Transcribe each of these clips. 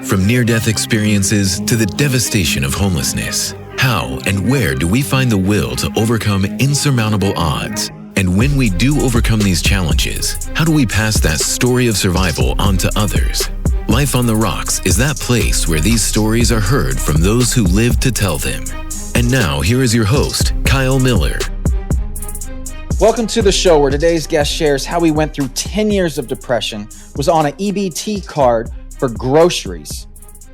From near-death experiences to the devastation of homelessness, how and where do we find the will to overcome insurmountable odds? And when we do overcome these challenges, how do we pass that story of survival on to others? Life on the Rocks is that place where these stories are heard from those who live to tell them. And now, here is your host, Kyle Miller. Welcome to the show where today's guest shares how he went through 10 years of depression, was on an EBT card for groceries,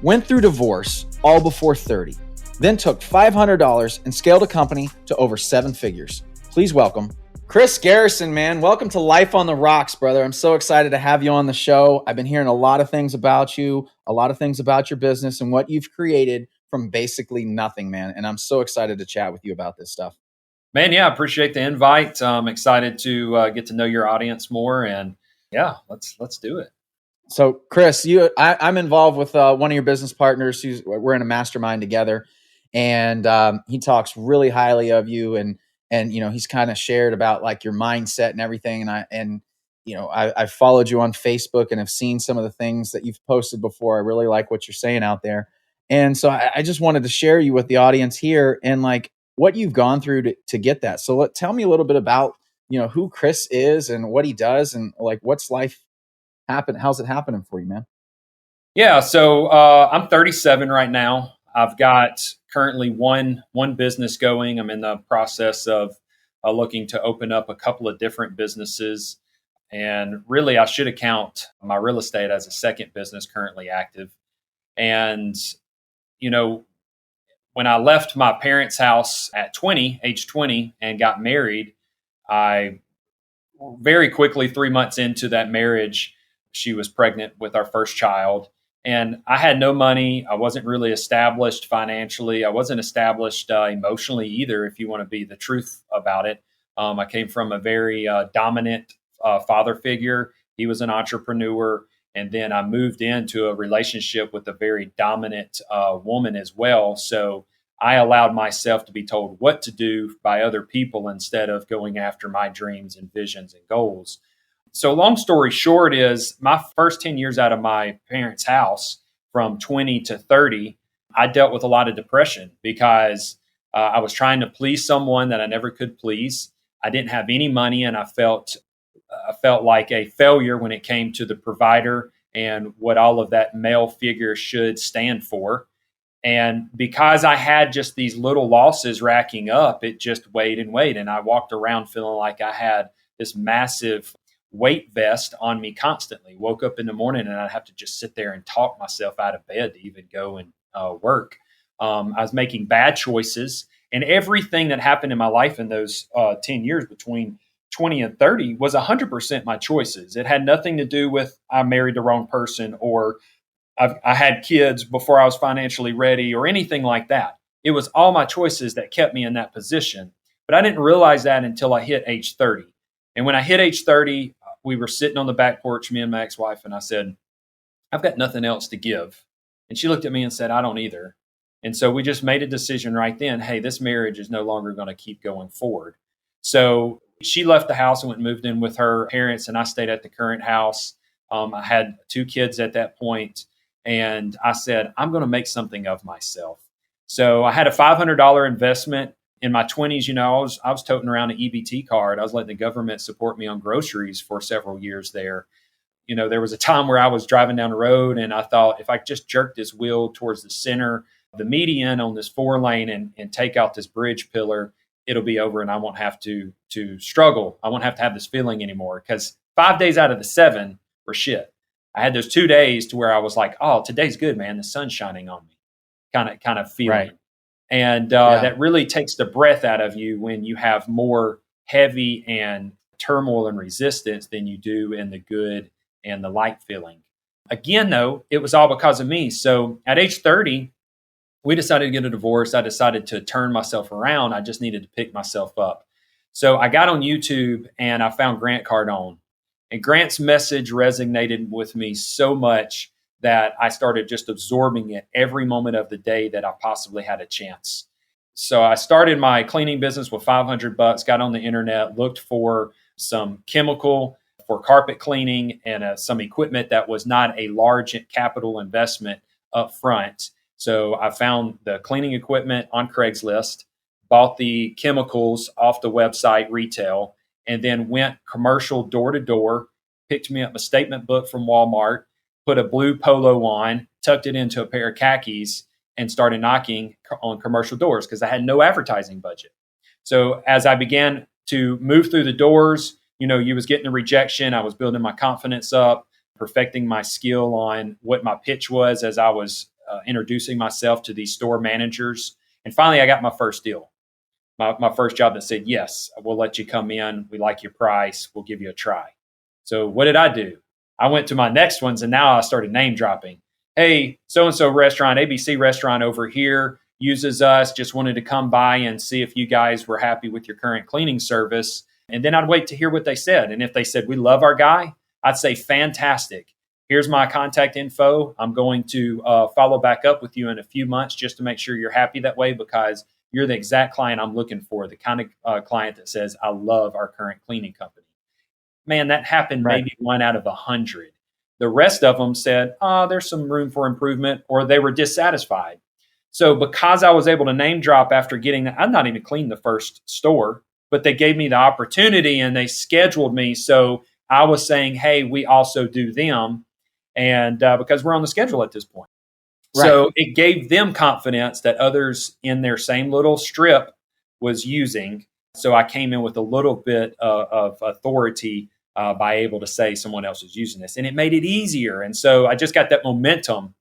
went through divorce all before 30, then took $500 and scaled a company to over 7 figures. Please welcome Chris Garrison, man. Welcome to Life on the Rocks, brother. I'm so excited to have you on the show. I've been hearing a lot of things about you, a lot of things about your business and what you've created from basically nothing, man. And I'm so excited to chat with you about this stuff. Man, yeah, I appreciate the invite. I'm excited to get to know your audience more, and yeah, let's do it. So, Chris, I'm involved with one of your business partners. We're in a mastermind together, and he talks really highly of you, and you know, he's kind of shared about like your mindset and everything. And I've followed you on Facebook and have seen some of the things that you've posted before. I really like what you're saying out there, and so I just wanted to share you with the audience here and like what you've gone through to get that. So, tell me a little bit about who Chris is and what he does, and like what's life. How's it happening for you, man? Yeah, so I'm 37 right now. I've got currently one business going. I'm in the process of looking to open up a couple of different businesses. And really, I should account my real estate as a second business currently active. And, when I left my parents' house at age 20, and got married, I very quickly, 3 months into that marriage, she was pregnant with our first child, and I had no money. I wasn't really established financially. I wasn't established emotionally either, if you want to be the truth about it. I came from a very dominant father figure. He was an entrepreneur. And then I moved into a relationship with a very dominant woman as well. So I allowed myself to be told what to do by other people instead of going after my dreams and visions and goals. So long story short is my first 10 years out of my parents' house, from 20 to 30, I dealt with a lot of depression because I was trying to please someone that I never could please. I didn't have any money, and I felt like a failure when it came to the provider and what all of that male figure should stand for. And because I had just these little losses racking up, it just weighed and weighed. And I walked around feeling like I had this massive weight vest on me constantly. Woke up in the morning and I'd have to just sit there and talk myself out of bed to even go and work. I was making bad choices, and everything that happened in my life in those 10 years between 20 and 30 was 100% my choices. It had nothing to do with I married the wrong person, or I had kids before I was financially ready, or anything like that. It was all my choices that kept me in that position. But I didn't realize that until I hit age 30. And when I hit age 30, we were sitting on the back porch, me and my ex-wife, and I said, I've got nothing else to give. And she looked at me and said, I don't either. And so we just made a decision right then, hey, this marriage is no longer going to keep going forward. So she left the house and went and moved in with her parents, and I stayed at the current house. I had 2 kids at that point, and I said, I'm going to make something of myself. So I had a $500 investment. In my 20s, I was toting around an EBT card. I was letting the government support me on groceries for several years there. There was a time where I was driving down the road and I thought, if I just jerk this wheel towards the center of the median on this 4-lane and take out this bridge pillar, it'll be over and I won't have to struggle. I won't have to have this feeling anymore, because 5 days out of the 7 were shit. I had those 2 days to where I was like, oh, today's good, man. The sun's shining on me kind of feeling. Right. And that really takes the breath out of you when you have more heavy and turmoil and resistance than you do in the good and the light feeling. Again, though, it was all because of me. So at age 30, we decided to get a divorce. I decided to turn myself around. I just needed to pick myself up. So I got on YouTube and I found Grant Cardone. And Grant's message resonated with me so much that I started just absorbing it every moment of the day that I possibly had a chance. So I started my cleaning business with $500, got on the internet, looked for some chemical for carpet cleaning and some equipment that was not a large capital investment up front. So I found the cleaning equipment on Craigslist, bought the chemicals off the website retail, and then went commercial door to door, picked me up a statement book from Walmart, put a blue polo on, tucked it into a pair of khakis, and started knocking on commercial doors because I had no advertising budget. So as I began to move through the doors, you was getting a rejection. I was building my confidence up, perfecting my skill on what my pitch was as I was introducing myself to these store managers. And finally, I got my first deal, my first job that said, yes, we'll let you come in. We like your price. We'll give you a try. So what did I do? I went to my next ones, and now I started name dropping. Hey, so-and-so restaurant, ABC restaurant over here uses us. Just wanted to come by and see if you guys were happy with your current cleaning service. And then I'd wait to hear what they said. And if they said, we love our guy, I'd say, fantastic. Here's my contact info. I'm going to follow back up with you in a few months just to make sure you're happy that way, because you're the exact client I'm looking for, the kind of client that says, I love our current cleaning company. Man, that happened maybe 1 out of 100. The rest of them said, there's some room for improvement, or they were dissatisfied. So because I was able to name drop after getting that, I'd not even cleaned the first store, but they gave me the opportunity and they scheduled me. So I was saying, hey, we also do them. And because we're on the schedule at this point. Right. So it gave them confidence that others in their same little strip was using. So I came in with a little bit of authority by able to say someone else was using this. And it made it easier. And so I just got that momentum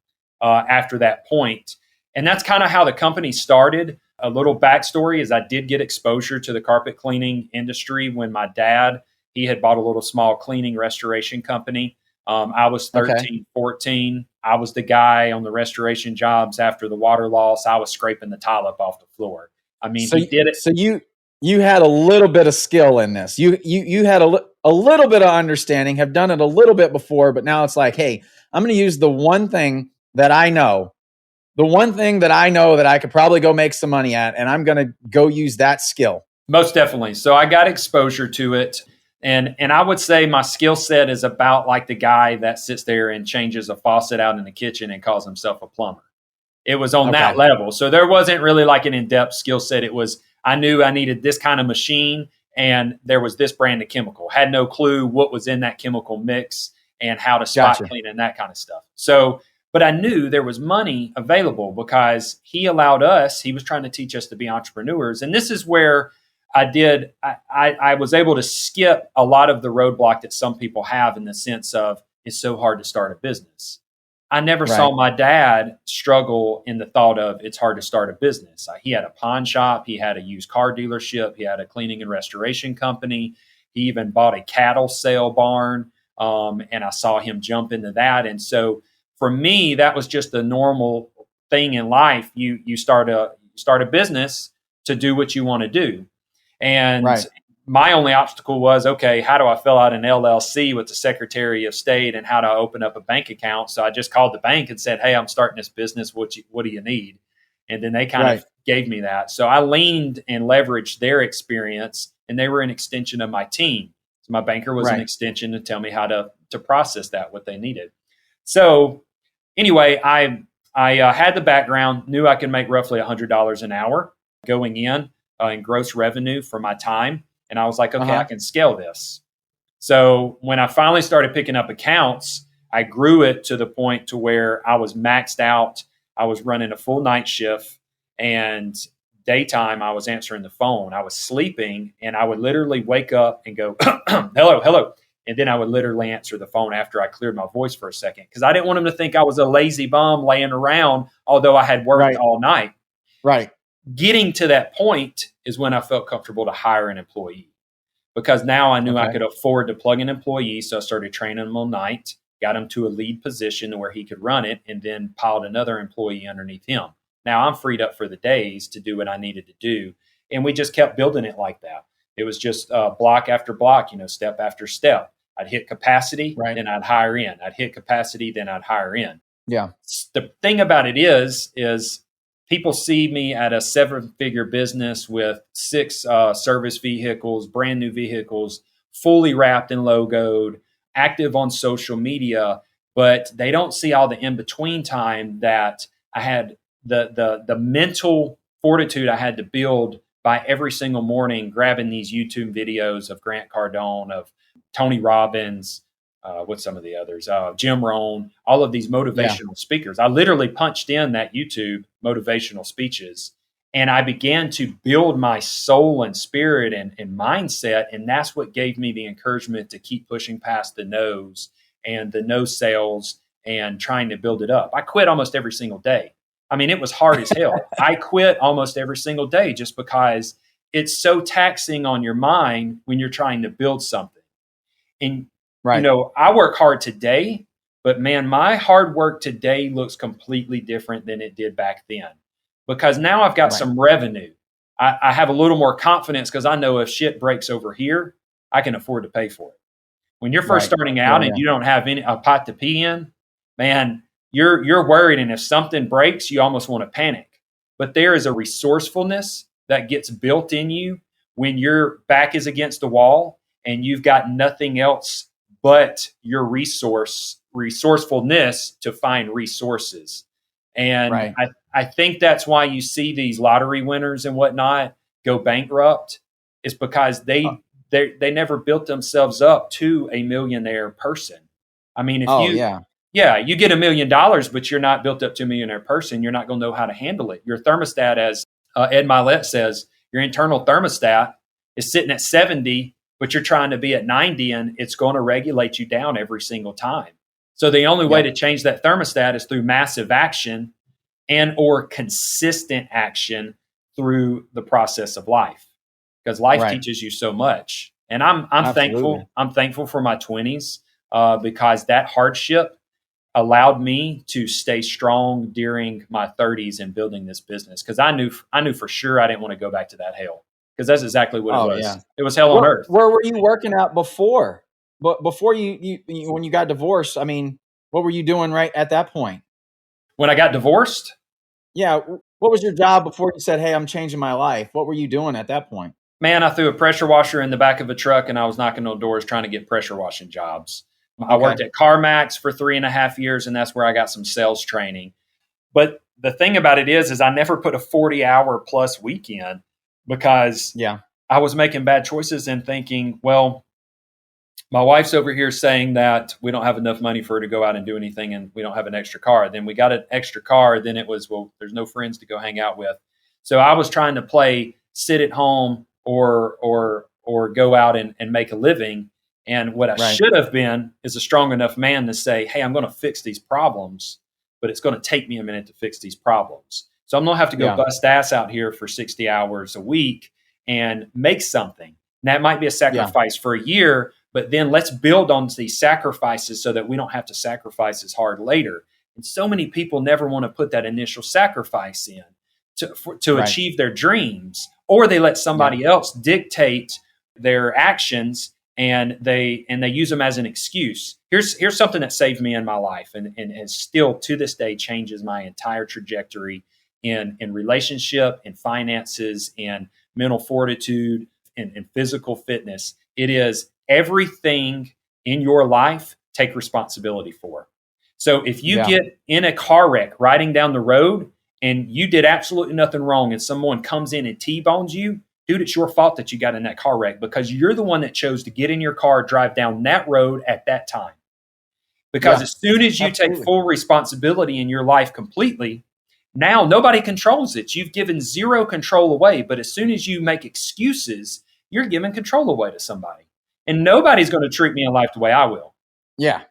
after that point. And that's kind of how the company started. A little backstory is I did get exposure to the carpet cleaning industry when my dad, he had bought a little small cleaning restoration company. I was 13, 14. I was the guy on the restoration jobs after the water loss. I was scraping the tile up off the floor. I mean, he did it. So you had a little bit of skill in this. You had a little bit of understanding, have done it a little bit before, but now it's like, hey, I'm going to use the one thing that I know, that I could probably go make some money at, and I'm going to go use that skill. Most definitely. So I got exposure to it. And I would say my skill set is about like the guy that sits there and changes a faucet out in the kitchen and calls himself a plumber. It was on that level. So there wasn't really like an in-depth skill set. It was, I knew I needed this kind of machine and there was this brand of chemical. Had no clue what was in that chemical mix and how to spot clean and that kind of stuff. So, but I knew there was money available because he was trying to teach us to be entrepreneurs. And this is where I was able to skip a lot of the roadblock that some people have in the sense of it's so hard to start a business. I never saw my dad struggle in the thought of it's hard to start a business. He had a pawn shop. He had a used car dealership. He had a cleaning and restoration company. He even bought a cattle sale barn. And I saw him jump into that. And so for me, that was just a normal thing in life. You start a business to do what you want to do. And my only obstacle was, okay, how do I fill out an LLC with the Secretary of State and how do I open up a bank account? So I just called the bank and said, hey, I'm starting this business. What do you need? And then they kind of gave me that. So I leaned and leveraged their experience, and they were an extension of my team. So my banker was an extension to tell me how to process that, what they needed. So anyway, I had the background, knew I could make roughly $100 an hour going in gross revenue for my time. And I was like, okay, I can scale this. So when I finally started picking up accounts, I grew it to the point to where I was maxed out. I was running a full night shift, and daytime I was answering the phone. I was sleeping and I would literally wake up and go, hello. And then I would literally answer the phone after I cleared my voice for a second because I didn't want them to think I was a lazy bum laying around, although I had worked all night. Right. Getting to that point is when I felt comfortable to hire an employee because now I knew I could afford to plug an employee. So I started training him all night, got him to a lead position where he could run it, and then piled another employee underneath him. Now I'm freed up for the days to do what I needed to do. And we just kept building it like that. It was just block after block, step after step. I'd hit capacity, then I'd hire in. I'd hit capacity, then I'd hire in. Yeah. The thing about it is people see me at a 7-figure business with 6 service vehicles, brand new vehicles, fully wrapped and logoed, active on social media. but they don't see all the in-between time that I had, the mental fortitude I had to build by every single morning grabbing these YouTube videos of Grant Cardone, of Tony Robbins, what's some of the others, Jim Rohn, all of these motivational speakers. I literally punched in that YouTube motivational speeches, and I began to build my soul and spirit and mindset. And that's what gave me the encouragement to keep pushing past the no's and the no sales and trying to build it up. I quit almost every single day. I mean, it was hard as hell. I quit almost every single day just because it's so taxing on your mind when you're trying to build something. And, you know, I work hard today, but man, my hard work today looks completely different than it did back then, because now I've got some revenue. I have a little more confidence because I know if shit breaks over here, I can afford to pay for it. When you're first starting out and you don't have a pot to pee in, man, you're worried. And if something breaks, you almost want to panic. But there is a resourcefulness that gets built in you when your back is against the wall and you've got nothing else but your resourcefulness to find resources. And I think that's why you see these lottery winners and whatnot go bankrupt, is because they never built themselves up to a millionaire person. I mean, if you get $1 million, but you're not built up to a millionaire person, you're not going to know how to handle it. Your thermostat, as Ed Milet says, your internal thermostat is sitting at 70, but you're trying to be at 90, and it's going to regulate you down every single time. So the only way to change that thermostat is through massive action and or consistent action through the process of life, because life teaches you so much. And I'm thankful. I'm thankful for my 20s because that hardship allowed me to stay strong during my 30s in building this business. Because I knew for sure I didn't want to go back to that hell, because that's exactly what it was. Yeah. It was hell on earth. Where were you working at before? But before you when you got divorced, I mean, what were you doing right at that point? When I got divorced? Yeah. What was your job before you said, hey, I'm changing my life? What were you doing at that point? Man, I threw a pressure washer in the back of a truck and I was knocking on doors trying to get pressure washing jobs. Okay. I worked at CarMax for 3.5 years, and that's where I got some sales training. But the thing about it is I never put a 40-hour plus weekend, because I was making bad choices and thinking, well, my wife's over here saying that we don't have enough money for her to go out and do anything, and we don't have an extra car. Then we got an extra car. Then it was, well, there's no friends to go hang out with. So I was trying to play sit at home or go out and make a living. And what I should have been is a strong enough man to say, hey, I'm going to fix these problems, but it's going to take me a minute to fix these problems. So I'm going to have to go bust ass out here for 60 hours a week and make something. And that might be a sacrifice for a year, but then let's build on these sacrifices so that we don't have to sacrifice as hard later. And so many people never want to put that initial sacrifice in to achieve their dreams, or they let somebody else dictate their actions and they use them as an excuse. Here's something that saved me in my life and still to this day changes my entire trajectory in relationship, in finances, in mental fortitude, and physical fitness. It is everything in your life take responsibility for. So if you get in a car wreck riding down the road and you did absolutely nothing wrong and someone comes in and T-bones you, dude, it's your fault that you got in that car wreck, because you're the one that chose to get in your car, drive down that road at that time. Because as soon as you take full responsibility in your life completely, now nobody controls it. You've given zero control away. But as soon as you make excuses, you're giving control away to somebody. And nobody's going to treat me in life the way I will. Yeah.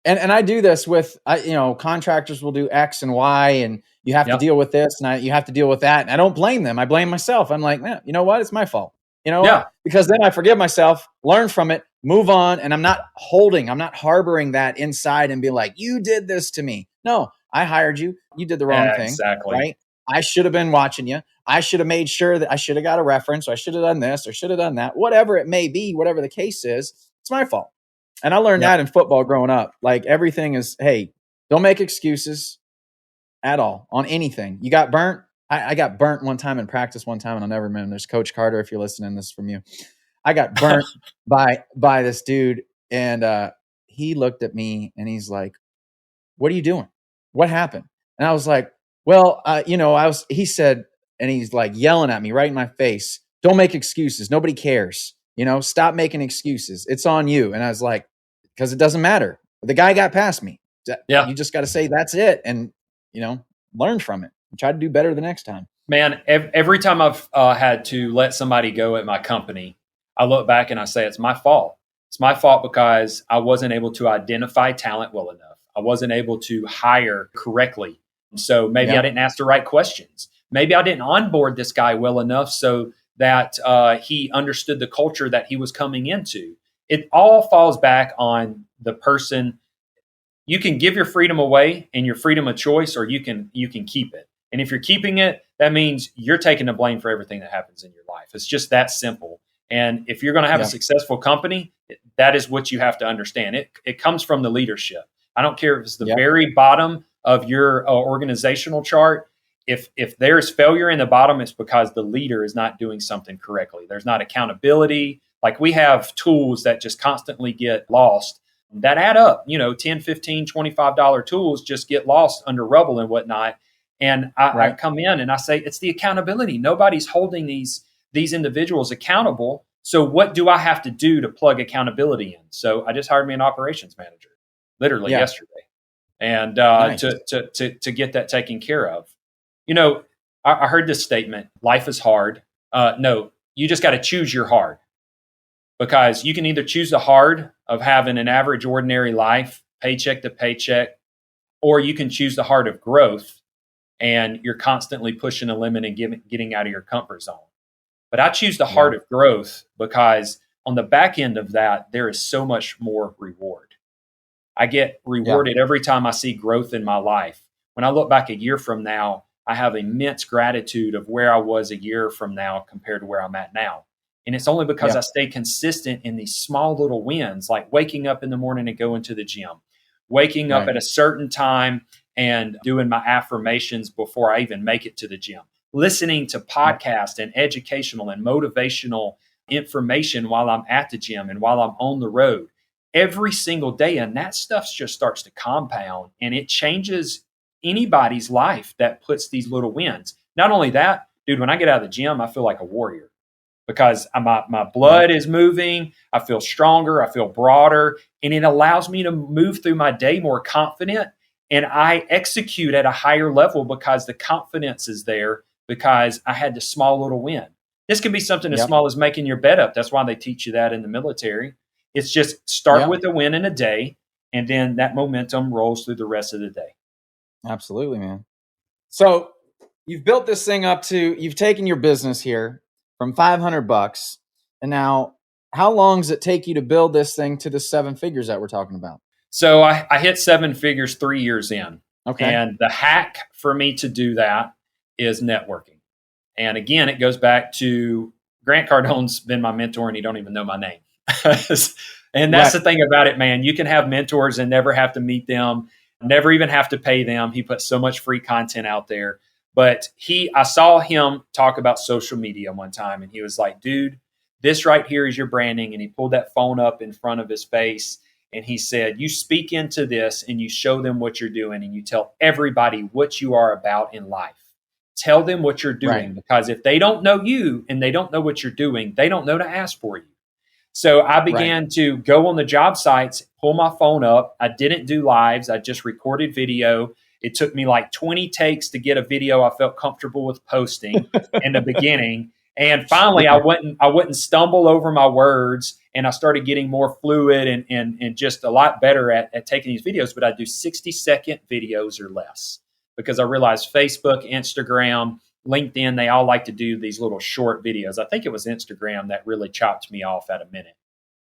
And I do this with, contractors will do X and Y, and you have to deal with this and you have to deal with that. And I don't blame them. I blame myself. I'm like, man, you know what? It's my fault. You know what? Because then I forgive myself, learn from it, move on. And I'm not harboring that inside and be like, you did this to me. No, I hired you. You did the wrong thing. Exactly. Right? I should have been watching you. I should have made sure that I should have got a reference. Or I should have done this or should have done that. Whatever it may be, whatever the case is, it's my fault. And I learned that in football growing up. Like everything is, hey, don't make excuses at all on anything. You got burnt. I got burnt one time in practice one time, and I'll never remember. There's Coach Carter, if you're listening, this is from you. I got burnt by this dude, and he looked at me and he's like, what are you doing? What happened? And I was like, well, he said, and he's like yelling at me right in my face, don't make excuses. Nobody cares. Stop making excuses. It's on you. And I was like, because it doesn't matter. The guy got past me. Yeah. You just got to say that's it. And, learn from it and try to do better the next time. Man, every time I've had to let somebody go at my company, I look back and I say, it's my fault. It's my fault because I wasn't able to identify talent well enough. I wasn't able to hire correctly. So maybe I didn't ask the right questions. Maybe I didn't onboard this guy well enough so that he understood the culture that he was coming into. It all falls back on the person. You can give your freedom away and your freedom of choice, or you can keep it. And if you're keeping it, that means you're taking the blame for everything that happens in your life. It's just that simple. And if you're going to have a successful company, that is what you have to understand. It comes from the leadership. I don't care if it's the very bottom of your organizational chart. If there's failure in the bottom, it's because the leader is not doing something correctly. There's not accountability. Like, we have tools that just constantly get lost that add up, $10, $15, $25 tools just get lost under rubble and whatnot. And I come in and I say, it's the accountability. Nobody's holding these individuals accountable. So what do I have to do to plug accountability in? So I just hired me an operations manager, literally yesterday, and nice. to get that taken care of. I heard this statement: life is hard. No, you just got to choose your hard. Because you can either choose the hard of having an average, ordinary life, paycheck to paycheck, or you can choose the hard of growth, and you're constantly pushing a limit and getting out of your comfort zone. But I choose the hard of growth because on the back end of that, there is so much more reward. I get rewarded every time I see growth in my life. When I look back a year from now, I have immense gratitude of where I was a year from now compared to where I'm at now. And it's only because I stay consistent in these small little wins, like waking up in the morning and going to the gym, waking up at a certain time and doing my affirmations before I even make it to the gym, listening to podcasts and educational and motivational information while I'm at the gym and while I'm on the road every single day. And that stuff just starts to compound, and it changes anybody's life that puts these little wins. Not only that, dude, when I get out of the gym, I feel like a warrior. Because my blood is moving, I feel stronger, I feel broader, and it allows me to move through my day more confident, and I execute at a higher level because the confidence is there because I had the small little win. This can be something as small as making your bed up. That's why they teach you that in the military. It's just start with a win in a day, and then that momentum rolls through the rest of the day. Absolutely, man. So you've built this thing up to, you've taken your business here from $500. And now, how long does it take you to build this thing to the 7 figures that we're talking about? So I hit 7 figures 3 years in. Okay. And the hack for me to do that is networking. And again, it goes back to Grant Cardone's been my mentor, and you don't even know my name. And that's the thing about it, man. You can have mentors and never have to meet them, never even have to pay them. He puts so much free content out there. But I saw him talk about social media one time, and he was like, dude, this right here is your branding. And he pulled that phone up in front of his face, and he said, you speak into this and you show them what you're doing, and you tell everybody what you are about in life. Tell them what you're doing, because if they don't know you and they don't know what you're doing, they don't know to ask for you. So I began to go on the job sites, pull my phone up. I didn't do lives. I just recorded video. It took me like 20 takes to get a video I felt comfortable with posting in the beginning. And finally, I wouldn't stumble over my words, and I started getting more fluid and just a lot better at taking these videos. But I do 60-second videos or less because I realized Facebook, Instagram, LinkedIn, they all like to do these little short videos. I think it was Instagram that really chopped me off at a minute.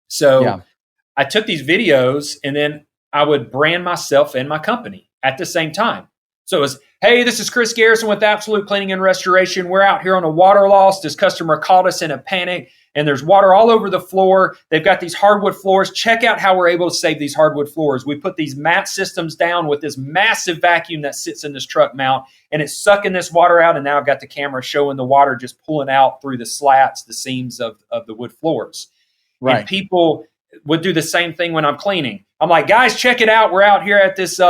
So I took these videos, and then I would brand myself and my company at the same time. So it was, hey, this is Chris Garrison with Absolute Cleaning and Restoration. We're out here on a water loss. This customer called us in a panic, and there's water all over the floor. They've got these hardwood floors. Check out how we're able to save these hardwood floors. We put these mat systems down with this massive vacuum that sits in this truck mount, and it's sucking this water out. And now I've got the camera showing the water just pulling out through the slats, the seams of the wood floors. Right. And people, would do the same thing when I'm cleaning. I'm like, guys, check it out. We're out here at this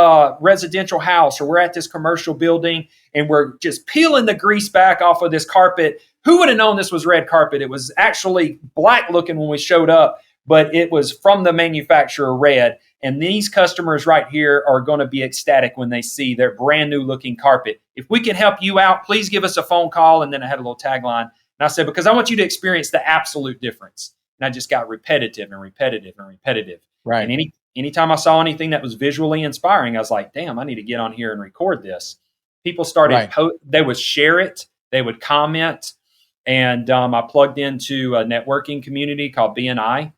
residential house, or we're at this commercial building, and we're just peeling the grease back off of this carpet. Who would have known this was red carpet? It was actually black looking when we showed up, but it was from the manufacturer red. And these customers right here are going to be ecstatic when they see their brand new looking carpet. If we can help you out, please give us a phone call. And then I had a little tagline. And I said, because I want you to experience the absolute difference. And I just got repetitive and repetitive and repetitive. Right. And anytime I saw anything that was visually inspiring, I was like, damn, I need to get on here and record this. People started, they would share it. They would comment. And I plugged into a networking community called BNI.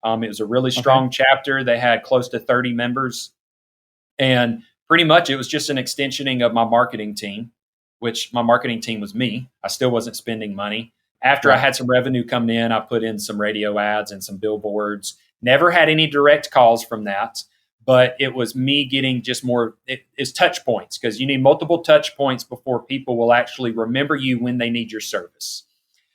It was a really strong chapter. They had close to 30 members. And pretty much it was just an extensioning of my marketing team, which my marketing team was me. I still wasn't spending money. After I had some revenue coming in, I put in some radio ads and some billboards. Never had any direct calls from that, but it was me getting just more, it's touch points, because you need multiple touch points before people will actually remember you when they need your service.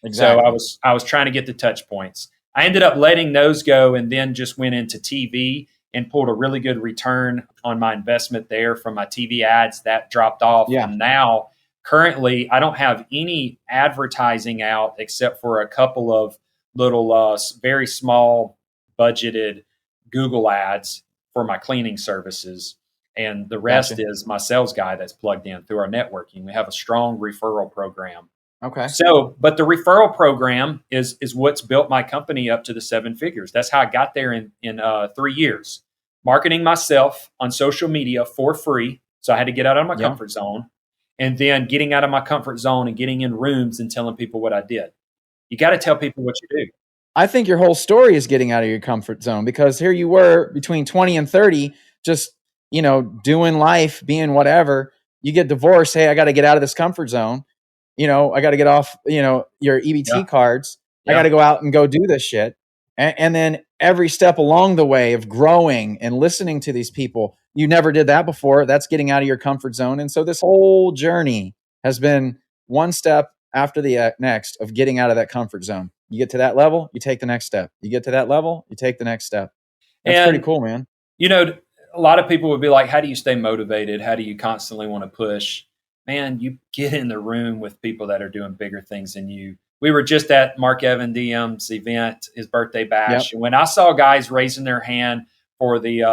Exactly. So I was trying to get the touch points. I ended up letting those go, and then just went into TV and pulled a really good return on my investment there from my TV ads. That dropped off. Yeah. And now currently I don't have any advertising out except for a couple of little, very small budgeted Google ads for my cleaning services. And the rest is my sales guy that's plugged in through our networking. We have a strong referral program. Okay. So, but the referral program is what's built my company up to the 7 figures. That's how I got there in 3 years. Marketing myself on social media for free. So I had to get out of my comfort zone, and then getting out of my comfort zone and getting in rooms and telling people what I did. You got to tell people what you do. I think your whole story is getting out of your comfort zone, because here you were between 20 and 30, just, doing life, being whatever. You get divorced. Hey, I got to get out of this comfort zone. I got to get off, your EBT cards. I got to go out and go do this shit. And then every step along the way of growing and listening to these people, you never did that before. That's getting out of your comfort zone. And so this whole journey has been one step after the next of getting out of that comfort zone. You get to that level, you take the next step. You get to that level, you take the next step. That's pretty cool, man. A lot of people would be like, how do you stay motivated? How do you constantly want to push? Man, you get in the room with people that are doing bigger things than you. We were just at Mark Evan DM's event, his birthday bash. And when I saw guys raising their hand for the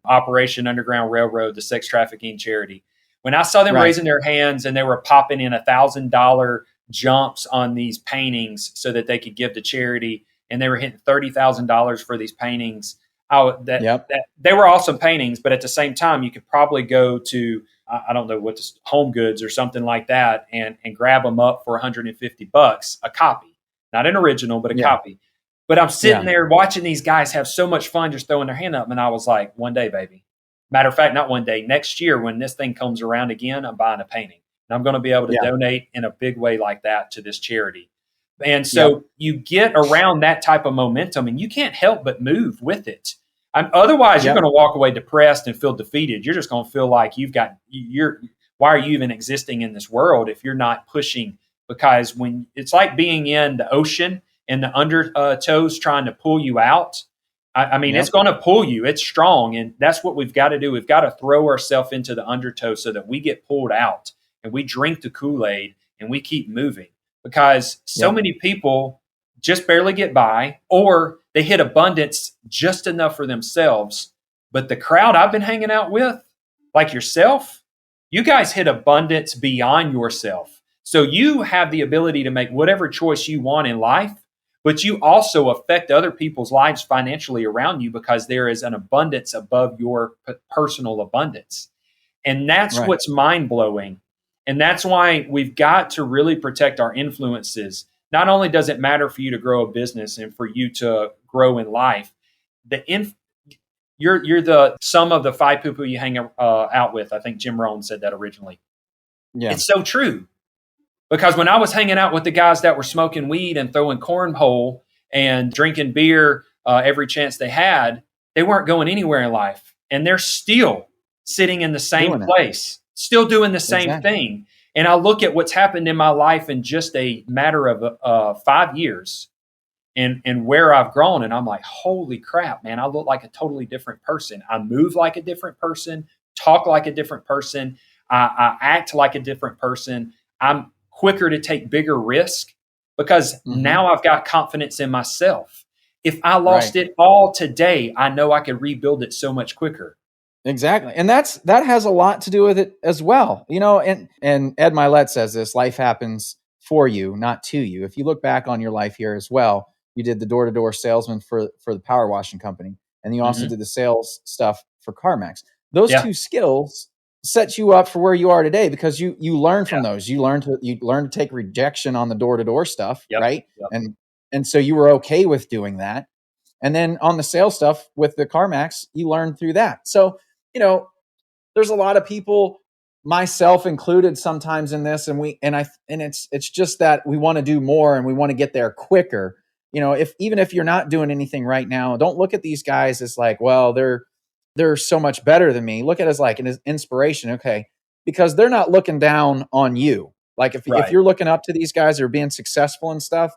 Operation Underground Railroad, the sex trafficking charity, when I saw them raising their hands and they were popping in $1,000 jumps on these paintings so that they could give to charity, and they were hitting $30,000 for these paintings. They were awesome paintings, but at the same time, you could probably go to, I don't know what this, Home Goods or something like that, and grab them up for $150 a copy, not an original, but a copy. But I'm sitting there watching these guys have so much fun just throwing their hand up, and I was like, one day, baby. Matter of fact, not one day. Next year, when this thing comes around again, I'm buying a painting, and I'm going to be able to donate in a big way like that to this charity. And so you get around that type of momentum, and you can't help but move with it. Otherwise, you're going to walk away depressed and feel defeated. You're just going to feel like why are you even existing in this world if you're not pushing? Because when it's like being in the ocean and the undertows trying to pull you out, it's going to pull you. It's strong. And that's what we've got to do. We've got to throw ourselves into the undertow so that we get pulled out and we drink the Kool-Aid and we keep moving. Because so many people just barely get by, or they hit abundance just enough for themselves. But the crowd I've been hanging out with, like yourself, you guys hit abundance beyond yourself. So you have the ability to make whatever choice you want in life, but you also affect other people's lives financially around you, because there is an abundance above your personal abundance. And that's what's mind-blowing. And that's why we've got to really protect our influences. Not only does it matter for you to grow a business and for you to grow in life, you're the sum of the 5 people you hang out with. I think Jim Rohn said that originally. Yeah. It's so true. Because when I was hanging out with the guys that were smoking weed and throwing cornhole and drinking beer every chance they had, they weren't going anywhere in life. And they're still sitting in the same place. Still doing the same thing. And I look at what's happened in my life in just a matter of 5 years. and where I've grown. And I'm like, holy crap, man, I look like a totally different person. I move like a different person, talk like a different person. I act like a different person. I'm quicker to take bigger risk because now I've got confidence in myself. If I lost it all today, I know I could rebuild it so much quicker. Exactly. And that has a lot to do with it as well. And Ed Milet says this: life happens for you, not to you. If you look back on your life here as well, you did the door-to-door salesman for the power washing company, and you also did the sales stuff for CarMax. Those two skills set you up for where you are today because you learn from those. You learn to take rejection on the door-to-door stuff, right? And so you were okay with doing that. And then on the sales stuff with the CarMax, you learn through that. So, there's a lot of people, myself included, sometimes in this, and it's just that we want to do more and we want to get there quicker. Even if you're not doing anything right now, don't look at these guys as like, well, they're so much better than me. Look at it as like an inspiration, okay? Because they're not looking down on you. Like if you're looking up to these guys that are being successful and stuff,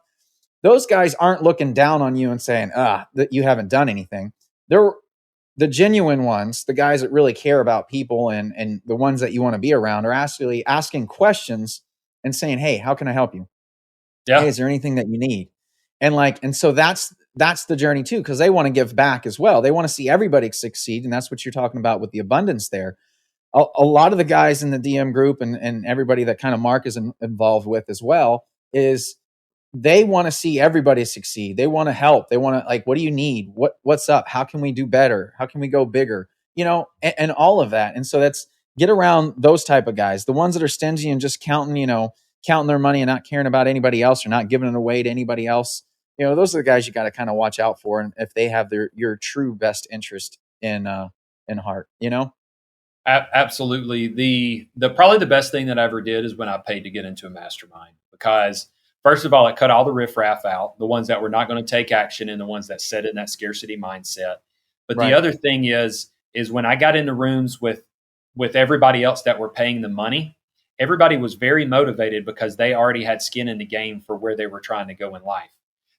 those guys aren't looking down on you and saying, that you haven't done anything. They're the genuine ones, the guys that really care about people and the ones that you want to be around, are actually asking questions and saying, hey, how can I help you? Yeah. Hey, is there anything that you need? And so that's the journey too, because they want to give back as well. They want to see everybody succeed. And that's what you're talking about with the abundance there. A lot of the guys in the DM group and everybody that kind of Mark is involved with as well is they want to see everybody succeed. They want to help. They want to, like, what do you need? What's up? How can we do better? How can we go bigger? And all of that. And so get around those type of guys, the ones that are stingy and just counting their money and not caring about anybody else or not giving it away to anybody else. Those are the guys you got to kind of watch out for. And if they have your true best interest in heart, Absolutely. The probably the best thing that I ever did is when I paid to get into a mastermind, because first of all, it cut all the riffraff out, the ones that were not going to take action and the ones that set in that scarcity mindset. But the other thing is when I got into rooms with everybody else that were paying the money, everybody was very motivated because they already had skin in the game for where they were trying to go in life.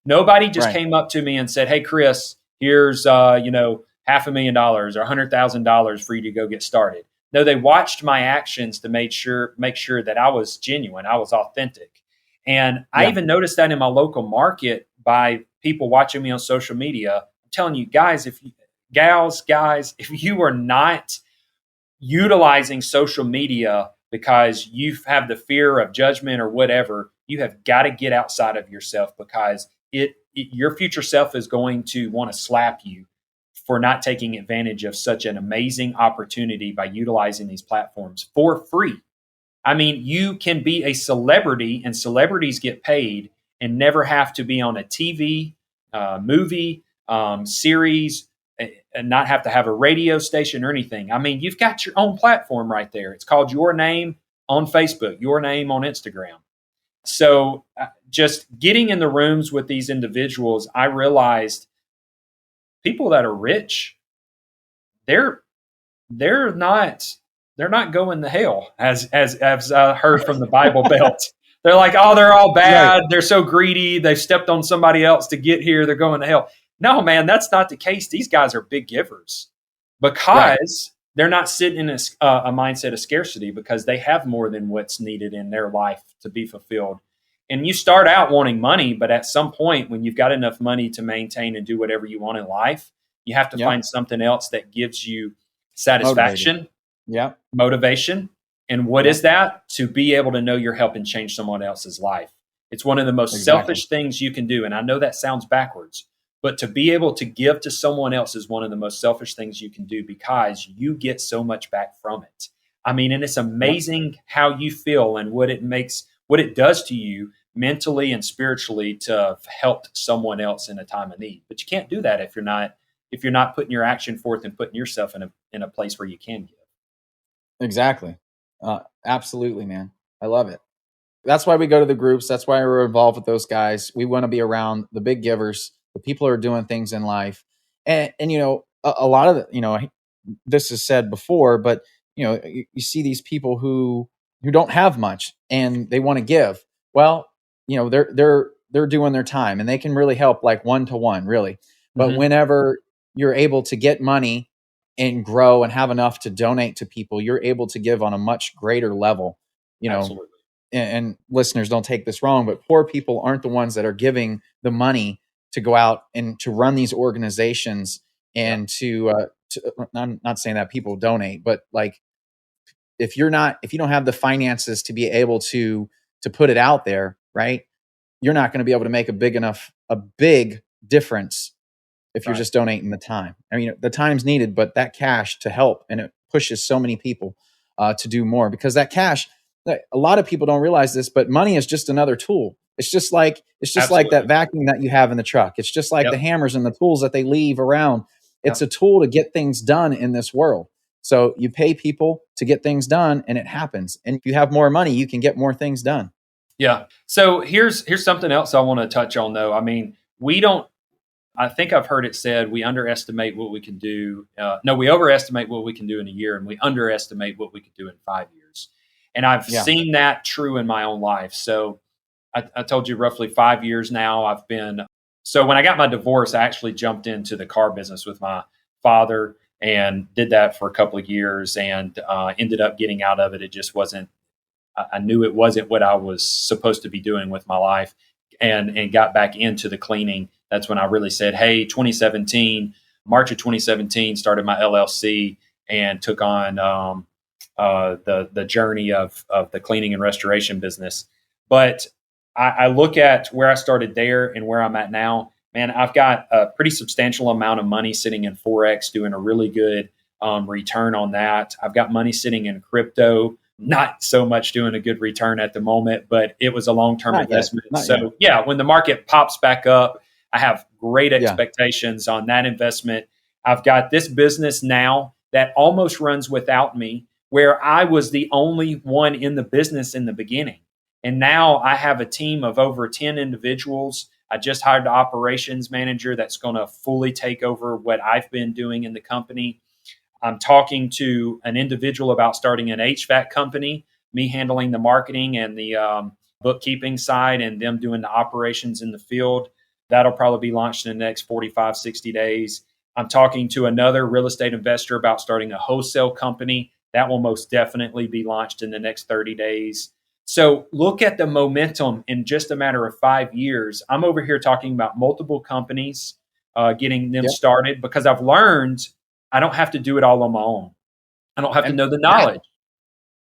Nobody just came up to me and said, hey, Chris, here's, $500,000 or $100,000 for you to go get started. No, they watched my actions to make sure that I was genuine. I was authentic. And I even noticed that in my local market by people watching me on social media. I'm telling you guys, if you are not utilizing social media because you have the fear of judgment or whatever, you have got to get outside of yourself, because your future self is going to want to slap you for not taking advantage of such an amazing opportunity by utilizing these platforms for free. I mean, you can be a celebrity, and celebrities get paid and never have to be on a TV, movie, series, and not have to have a radio station or anything. I mean, you've got your own platform right there. It's called Your Name on Facebook, Your Name on Instagram. So just getting in the rooms with these individuals, I realized people that are rich, they're not going to hell, as I heard from the Bible Belt. They're like, oh, they're all bad. Right. They're so greedy. They've stepped on somebody else to get here. They're going to hell. No, man, that's not the case. These guys are big givers because they're not sitting in a mindset of scarcity, because they have more than what's needed in their life to be fulfilled. And you start out wanting money, but at some point when you've got enough money to maintain and do whatever you want in life, you have to find something else that gives you satisfaction, motivation. And what is that? To be able to know you're helping change someone else's life. It's one of the most selfish things you can do. And I know that sounds backwards, but to be able to give to someone else is one of the most selfish things you can do, because you get so much back from it. I mean, and it's amazing how you feel and what it does to you mentally and spiritually to have helped someone else in a time of need. But you can't do that if you're not putting your action forth and putting yourself in a place where you can give. Exactly. Absolutely, man. I love it. That's why we go to the groups. That's why we're involved with those guys. We want to be around the big givers, the people who are doing things in life. And a lot of this is said before, but you see these people who don't have much and they want to give. Well, they're they're doing their time, and they can really help like one-to-one, really. But Mhm. whenever you're able to get money and grow and have enough to donate to people, you're able to give on a much greater level, you know. Absolutely. And listeners, don't take this wrong, but poor people aren't the ones that are giving the money to go out and to run these organizations Yeah. and I'm not saying that people donate, but like if you don't have the finances to be able to put it out there, right? You're not going to be able to make a big difference if you're Right. just donating the time. I mean, the time's needed, but that cash to help, and it pushes so many people to do more, because that cash, a lot of people don't realize this, but money is just another tool. It's just like Absolutely. that vacuum that you have in the truck. It's just like Yep. the hammers and the tools that they leave around. It's Yep. a tool to get things done in this world. So you pay people to get things done, and it happens. And if you have more money, you can get more things done. Yeah. So here's something else I want to touch on, though. I mean, we don't. I think I've heard it said we underestimate what we can do. No, we overestimate what we can do in a year, and we underestimate what we could do in 5 years. And I've Yeah. seen that true in my own life. So I told you roughly 5 years now. I've been. So when I got my divorce, I actually jumped into the car business with my father and did that for a couple of years, and ended up getting out of it. It just wasn't. I knew it wasn't what I was supposed to be doing with my life, and got back into the cleaning. That's when I really said, hey, 2017, March of 2017, started my LLC and took on the journey of the cleaning and restoration business. But I look at where I started there and where I'm at now. Man, I've got a pretty substantial amount of money sitting in Forex, doing a really good return on that. I've got money sitting in crypto, not so much doing a good return at the moment, but it was a long-term investment. So yeah, when the market pops back up, I have great expectations on that investment. I've got this business now that almost runs without me, where I was the only one in the business in the beginning. And now I have a team of over 10 individuals. I just hired the operations manager that's going to fully take over what I've been doing in the company. I'm talking to an individual about starting an HVAC company, me handling the marketing and the bookkeeping side, and them doing the operations in the field. That'll probably be launched in the next 45, 60 days. I'm talking to another real estate investor about starting a wholesale company. That will most definitely be launched in the next 30 days. So look at the momentum in just a matter of 5 years. I'm over here talking about multiple companies, getting them started, because I've learned I don't have to do it all on my own. I don't have to know the knowledge.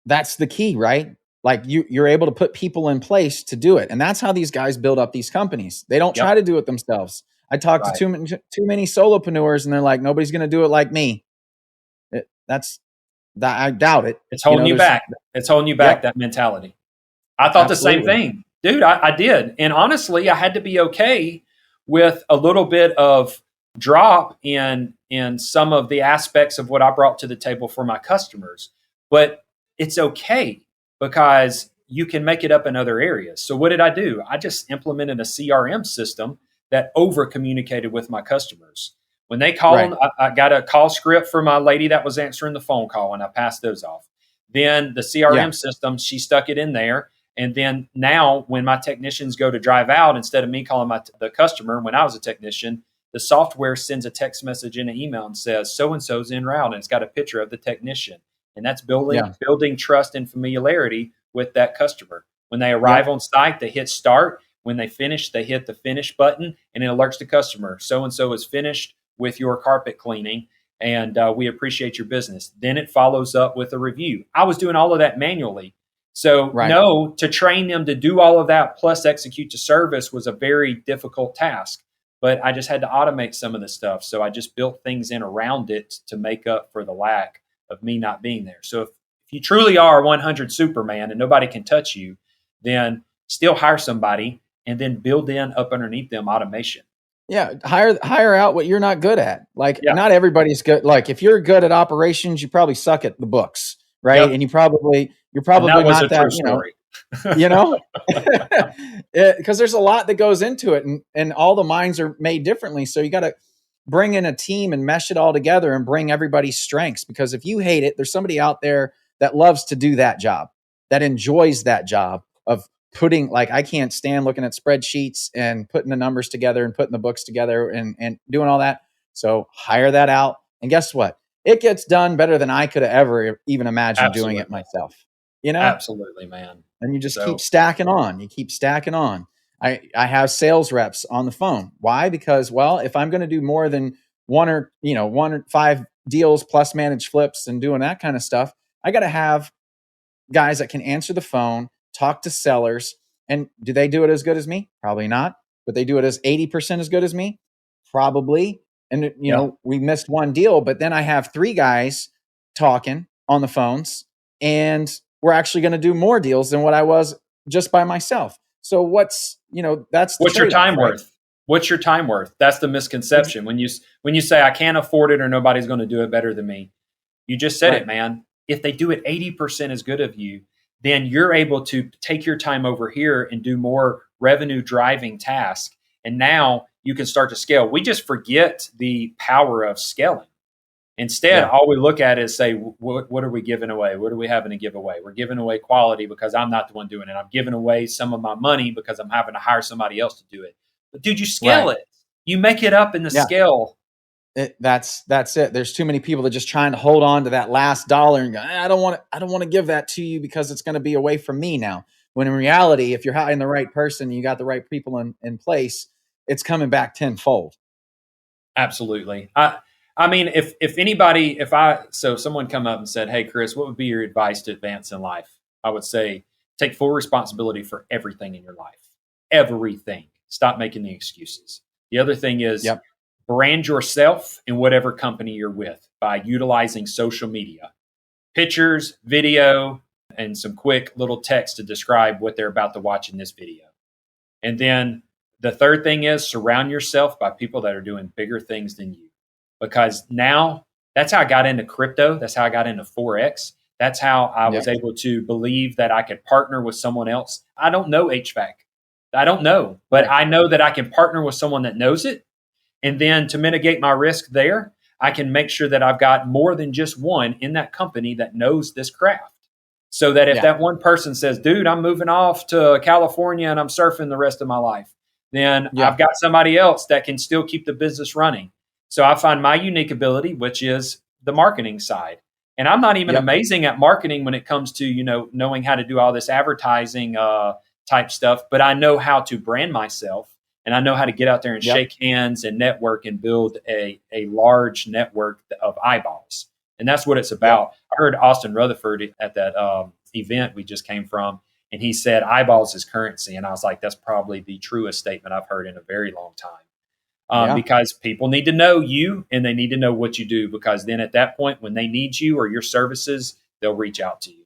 That's the key, right? Like you're able to put people in place to do it. And that's how these guys build up these companies. They don't try to do it themselves. I talk to too many solopreneurs, and they're like, nobody's going to do it like me. I doubt it. It's holding you back. It's holding you back, that mentality. I thought the same thing. Dude, I did. And honestly, I had to be okay with a little bit of drop in some of the aspects of what I brought to the table for my customers. But it's okay, because you can make it up in other areas. So what did I do? I just implemented a CRM system that over communicated with my customers. When they called, I got a call script for my lady that was answering the phone call, and I passed those off. Then the CRM system, she stuck it in there. And then now when my technicians go to drive out, instead of me calling the customer when I was a technician, the software sends a text message in an email and says, so-and-so's en route, and it's got a picture of the technician. And that's building trust and familiarity with that customer. When they arrive on site, they hit start. When they finish, they hit the finish button, and it alerts the customer, so-and-so is finished with your carpet cleaning, and we appreciate your business. Then it follows up with a review. I was doing all of that manually. So no, to train them to do all of that plus execute the service was a very difficult task. But I just had to automate some of the stuff. So I just built things in around it to make up for the lack of me not being there. So if you truly are 100 Superman and nobody can touch you, then still hire somebody and then build in up underneath them automation. Yeah, hire out what you're not good at. Like not everybody's good. Like if you're good at operations, you probably suck at the books, right? Yep. And you're probably not that, you know, because there's a lot that goes into it, and all the minds are made differently. So you got to bring in a team and mesh it all together and bring everybody's strengths. Because if you hate it, there's somebody out there that loves to do that job, that enjoys that job of putting, like, I can't stand looking at spreadsheets and putting the numbers together and putting the books together and doing all that. So hire that out. And guess what? It gets done better than I could have ever even imagined doing it myself, Absolutely, man. And you just keep stacking on. You keep stacking on. I have sales reps on the phone. Why? Because, well, if I'm going to do more than one or 5 deals plus manage flips and doing that kind of stuff, I got to have guys that can answer the phone, talk to sellers. And do they do it as good as me? Probably not. But they do it as 80% as good as me? Probably. And, we missed one deal, but then I have 3 guys talking on the phones, and we're actually going to do more deals than what I was just by myself. So what's your time worth? What's your time worth? That's the misconception. When you say I can't afford it or nobody's going to do it better than me, you just said it, man. If they do it 80% as good of you, then you're able to take your time over here and do more revenue driving tasks. And now you can start to scale. We just forget the power of scaling. Instead, all we look at is say, what are we giving away? What are we having to give away? We're giving away quality because I'm not the one doing it. I'm giving away some of my money because I'm having to hire somebody else to do it. But dude, you scale it. You make it up in the scale. That's it. There's too many people that just trying to hold on to that last dollar and go, I don't want to give that to you because it's going to be away from me now. When in reality, if you're hiring the right person, you got the right people in place, it's coming back tenfold. Absolutely. I mean, if someone come up and said, hey, Chris, what would be your advice to advance in life? I would say, take full responsibility for everything in your life. Everything. Stop making the excuses. The other thing is brand yourself in whatever company you're with by utilizing social media, pictures, video, and some quick little text to describe what they're about to watch in this video. And then the third thing is surround yourself by people that are doing bigger things than you. Because now that's how I got into crypto. That's how I got into Forex. That's how I was able to believe that I could partner with someone else. I don't know HVAC. I don't know, but I know that I can partner with someone that knows it. And then to mitigate my risk there, I can make sure that I've got more than just one in that company that knows this craft. So that if that one person says, dude, I'm moving off to California and I'm surfing the rest of my life, then I've got somebody else that can still keep the business running. So I find my unique ability, which is the marketing side. And I'm not even amazing at marketing when it comes to, knowing how to do all this advertising type stuff, but I know how to brand myself and I know how to get out there and shake hands and network and build a large network of eyeballs. And that's what it's about. I heard Austin Rutherford at that event we just came from, and he said eyeballs is currency. And I was like, that's probably the truest statement I've heard in a very long time. Because people need to know you and they need to know what you do, because then at that point, when they need you or your services, they'll reach out to you.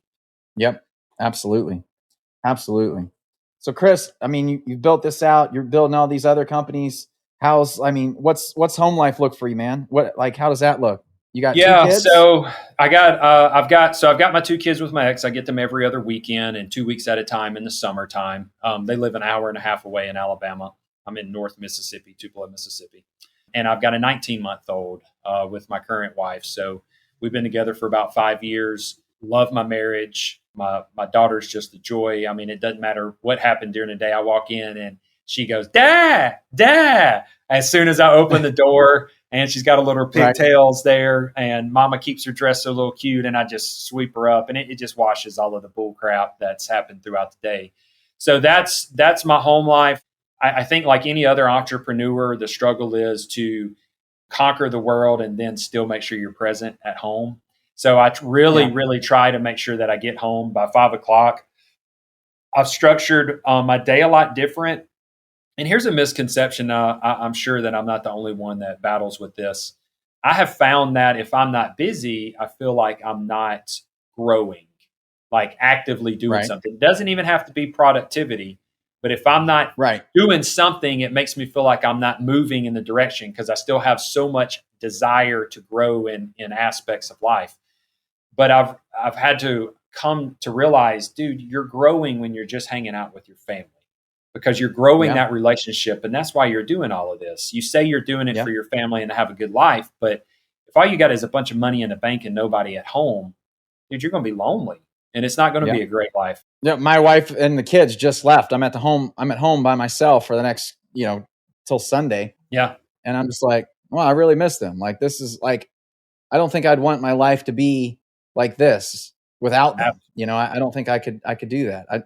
Yep. Absolutely. So Chris, I mean, you've built this out, you're building all these other companies. What's home life look for you, man? How does that look? You got 2 kids? So I've got my 2 kids with my ex. I get them every other weekend and 2 weeks at a time in the summertime. They live an hour and a half away in Alabama. I'm in North Mississippi, Tupelo, Mississippi. And I've got a 19-month-old with my current wife. So we've been together for about 5 years. Love my marriage. My daughter's just a joy. I mean, it doesn't matter what happened during the day. I walk in and she goes, Dad, Dad. As soon as I open the door, and she's got a little pigtails there, and Mama keeps her dress so little cute, and I just sweep her up, and it just washes all of the bull crap that's happened throughout the day. So that's my home life. I think like any other entrepreneur, the struggle is to conquer the world and then still make sure you're present at home. So I really try to make sure that I get home by 5:00. I've structured my day a lot different. And here's a misconception. I'm sure that I'm not the only one that battles with this. I have found that if I'm not busy, I feel like I'm not growing, like actively doing something. It doesn't even have to be productivity. But if I'm not doing something, it makes me feel like I'm not moving in the direction, because I still have so much desire to grow in aspects of life. But I've had to come to realize, dude, you're growing when you're just hanging out with your family, because you're growing that relationship. And that's why you're doing all of this. You say you're doing it for your family and to have a good life. But if all you got is a bunch of money in the bank and nobody at home, dude, you're going to be lonely. and it's not going to Yeah. be a great life. Yeah. My wife and the kids just left. I'm at home by myself for the next, till Sunday. Yeah. And I'm just like, well, I really miss them. Like, this is like, I don't think I'd want my life to be like this without them. I don't think I could do that. I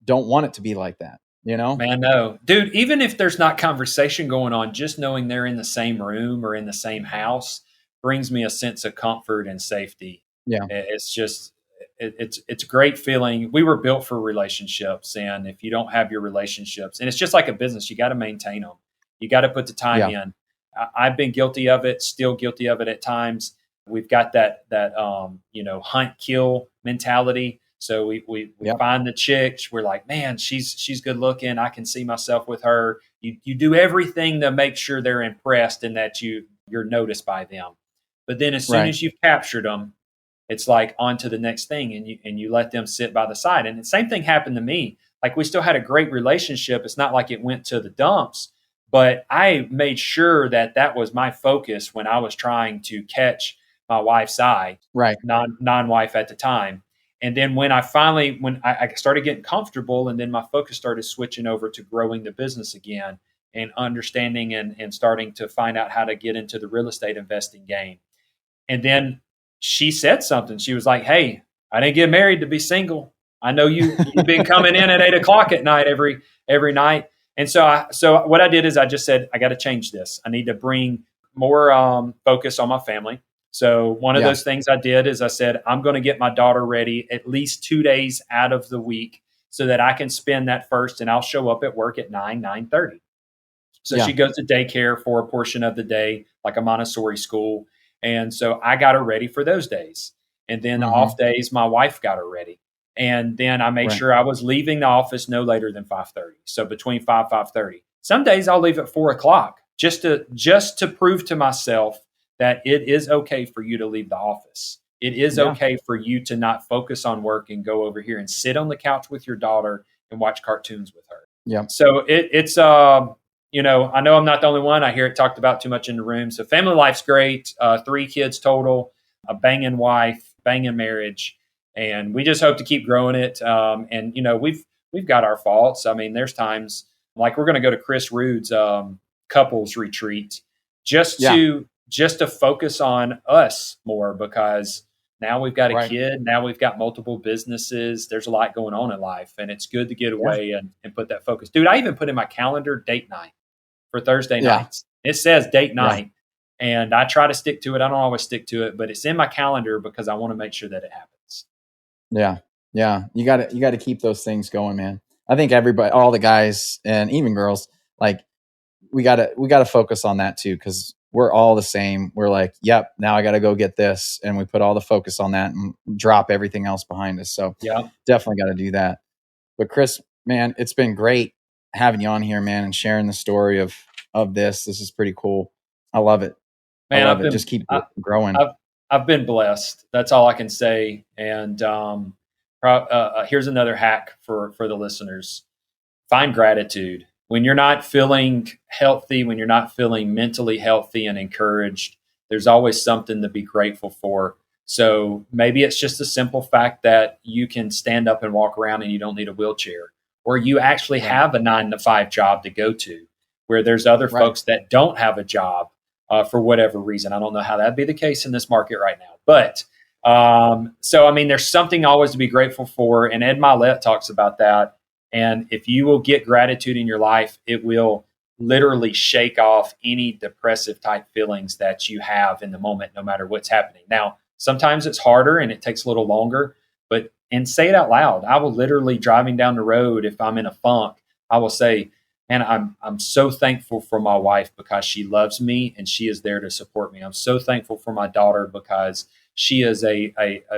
don't want it to be like that, Man, no. Dude, even if there's not conversation going on, just knowing they're in the same room or in the same house brings me a sense of comfort and safety. Yeah. It's just, it's a great feeling. We were built for relationships. And if you don't have your relationships, and it's just like a business, you got to maintain them. You got to put the time in. I've been guilty of it, still guilty of it at times. We've got that hunt kill mentality. So we find the chick. We're like, man, she's good looking. I can see myself with her. You do everything to make sure they're impressed and that you're noticed by them. But then as soon as you've captured them, it's like on to the next thing, and you let them sit by the side. And the same thing happened to me. Like, we still had a great relationship. It's not like it went to the dumps, but I made sure that was my focus when I was trying to catch my wife's eye, non-wife at the time. And then when I started getting comfortable, and then my focus started switching over to growing the business again and understanding and starting to find out how to get into the real estate investing game. And then she said something. She was like, hey, I didn't get married to be single. I know you've been coming in at 8:00 at night every night. And so what I did is I just said, I got to change this. I need to bring more focus on my family. So one of those things I did is I said, I'm going to get my daughter ready at least 2 days out of the week so that I can spend that first, and I'll show up at work at 9:30. So she goes to daycare for a portion of the day, like a Montessori school. And so I got her ready for those days. And then the off days, my wife got her ready. And then I made sure I was leaving the office no later than 5:30. So between 5:30. Some days I'll leave at 4:00 just to prove to myself that it is okay for you to leave the office. It is okay for you to not focus on work and go over here and sit on the couch with your daughter and watch cartoons with her. Yeah. So it's I know I'm not the only one. I hear it talked about too much in the room. So family life's great. 3 kids total, a banging wife, banging marriage, and we just hope to keep growing it. And we've got our faults. I mean, there's times like we're going to go to Chris Rude's couples retreat just to focus on us more, because now we've got a kid. Now we've got multiple businesses. There's a lot going on in life, and it's good to get away and put that focus. Dude, I even put in my calendar date night for Thursday nights. It says date night, and I try to stick to it. I don't always stick to it, but it's in my calendar because I want to make sure that it happens. Yeah. Yeah. You got to keep those things going, man. I think everybody, all the guys and even girls, like we got to focus on that too, because we're all the same. We're like, yep, now I got to go get this. And we put all the focus on that and drop everything else behind us. So definitely got to do that. But Chris, man, it's been great having you on here, man, and sharing the story of this. This is pretty cool. I love it. Man, I love it. Just keep growing. I've been blessed. That's all I can say. And here's another hack for the listeners. Find gratitude. When you're not feeling healthy, when you're not feeling mentally healthy and encouraged, there's always something to be grateful for. So maybe it's just the simple fact that you can stand up and walk around and you don't need a wheelchair, or you actually have a 9-to-5 job to go to, where there's other folks that don't have a job for whatever reason. I don't know how that'd be the case in this market right now. But so, I mean, there's something always to be grateful for. And Ed Milet talks about that. And if you will get gratitude in your life, it will literally shake off any depressive type feelings that you have in the moment, no matter what's happening. Now, sometimes it's harder and it takes a little longer, and say it out loud. I will literally, driving down the road, if I'm in a funk, I will say, man, I'm so thankful for my wife because she loves me and she is there to support me. I'm so thankful for my daughter because she is a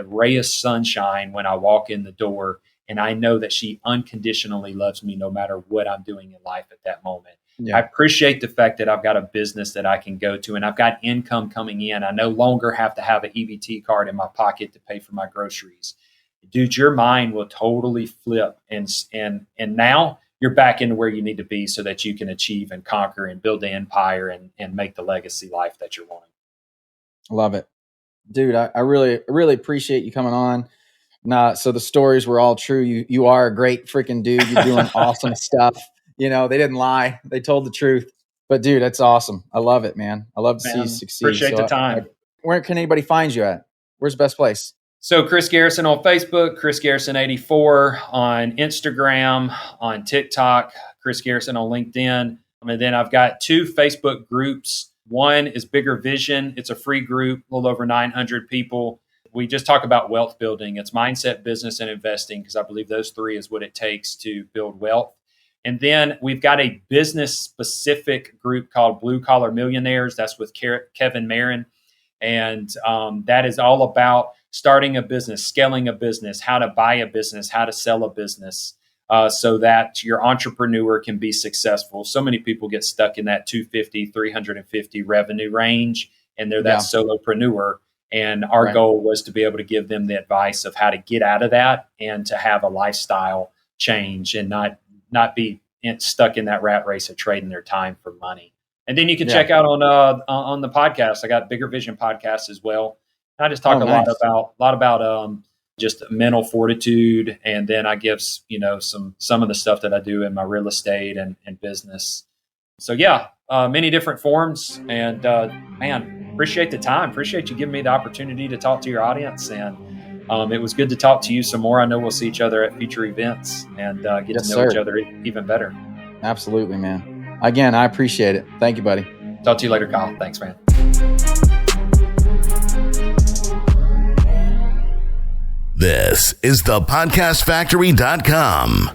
ray of sunshine when I walk in the door. And I know that she unconditionally loves me no matter what I'm doing in life at that moment. Yeah. I appreciate the fact that I've got a business that I can go to and I've got income coming in. I no longer have to have an EBT card in my pocket to pay for my groceries. Dude, your mind will totally flip. And now you're back into where you need to be so that you can achieve and conquer and build the empire and make the legacy life that you're wanting. Love it. Dude, I really, really appreciate you coming on. Nah, so the stories were all true. You are a great freaking dude. You're doing awesome stuff. They didn't lie. They told the truth. But dude, that's awesome. I love it, man. I love to see you succeed. Appreciate the time. Where can anybody find you at? Where's the best place? So Chris Garrison on Facebook, Chris Garrison 84 on Instagram, on TikTok, Chris Garrison on LinkedIn. And then I've got 2 Facebook groups. One is Bigger Vision. It's a free group, a little over 900 people. We just talk about wealth building. It's mindset, business, and investing, because I believe those 3 is what it takes to build wealth. And then we've got a business-specific group called Blue Collar Millionaires. That's with Kevin Marin. And that is all about starting a business, scaling a business, how to buy a business, how to sell a business, so that your entrepreneur can be successful. So many people get stuck in that 250, 350 revenue range, and they're that solopreneur. And our goal was to be able to give them the advice of how to get out of that and to have a lifestyle change and not be stuck in that rat race of trading their time for money. And then you can check out on the podcast. I got Bigger Vision podcast as well. I just talk a lot about just mental fortitude, and then I give some of the stuff that I do in my real estate and business. So many different forms, and man, appreciate the time. Appreciate you giving me the opportunity to talk to your audience, and it was good to talk to you some more. I know we'll see each other at future events and get to know each other even better. Absolutely, man. Again, I appreciate it. Thank you, buddy. Talk to you later, Kyle. Thanks, man. This is the podcastfactory.com.